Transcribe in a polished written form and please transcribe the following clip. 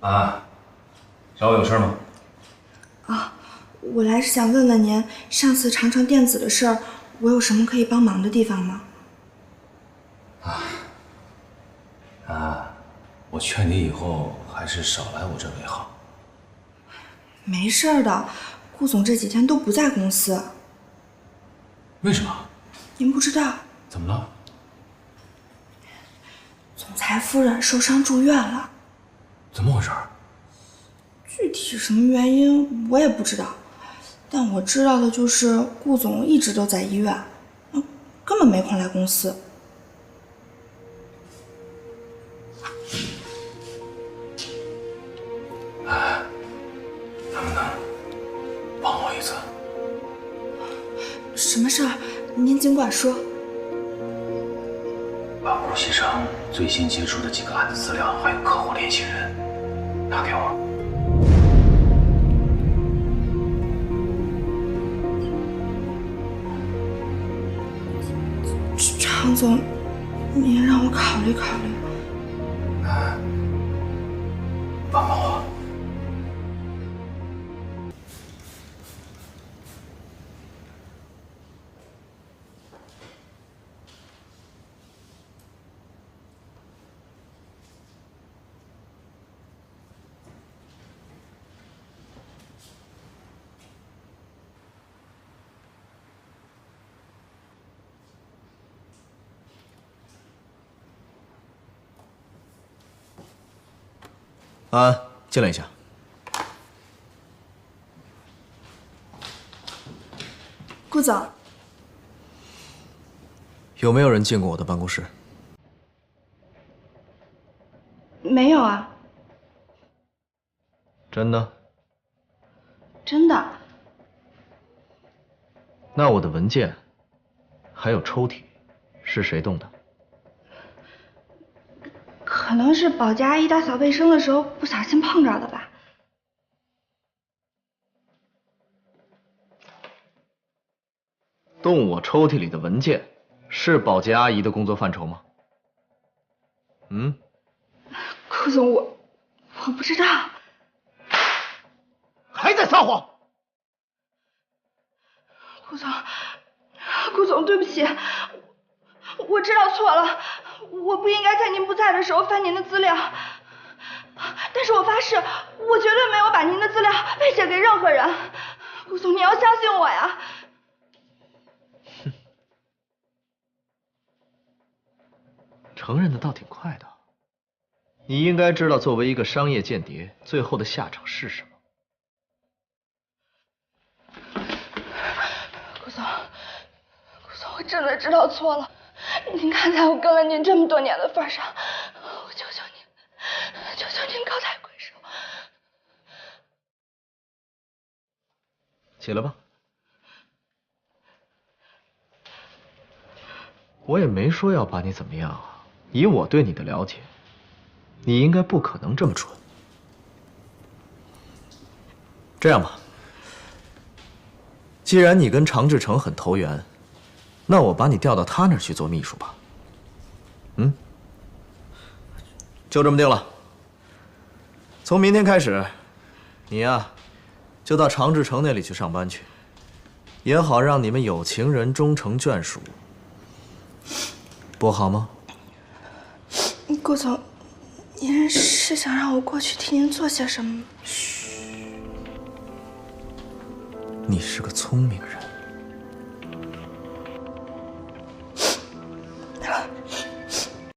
啊，找我有事吗？啊，我来是想问问您，上次长城电子的事儿，我有什么可以帮忙的地方吗？我劝你以后还是少来我这为好。没事儿的，顾总这几天都不在公司。为什么？您不知道，怎么了？总裁夫人受伤住院了。怎么回事？具体什么原因我也不知道，但我知道的就是顾总一直都在医院，根本没空来公司。能不能帮我一次？什么事儿？您尽管说。把顾先生最新接触的几个案子资料还有客户联系人拿给我。常总，您让我考虑考虑。帮帮我。安，进来一下。顾总，有没有人进过我的办公室？没有啊，真的？真的。那我的文件还有抽屉是谁动的？可能是保洁阿姨打扫卫生的时候不小心碰着的吧。动我抽屉里的文件是保洁阿姨的工作范畴吗？嗯？顾总，我不知道。还在撒谎！顾总，对不起，我知道错了，我不应该在您不在的时候翻您的资料。但是我发誓，我绝对没有把您的资料背写给任何人。顾总，你要相信我呀。承认的倒挺快的。你应该知道，作为一个商业间谍，最后的下场是什么。顾总，我真的知道错了。您看在我跟了您这么多年的份上，我求求您高抬贵手。起来吧。我也没说要把你怎么样啊，以我对你的了解，你应该不可能这么蠢。这样吧，既然你跟常志成很投缘，那我把你调到他那儿去做秘书吧。嗯，就这么定了。从明天开始，你呀，就到常志成那里去上班去，也好让你们有情人终成眷属，不好吗？顾总，您是想让我过去替您做些什么吗？嘘，你是个聪明人。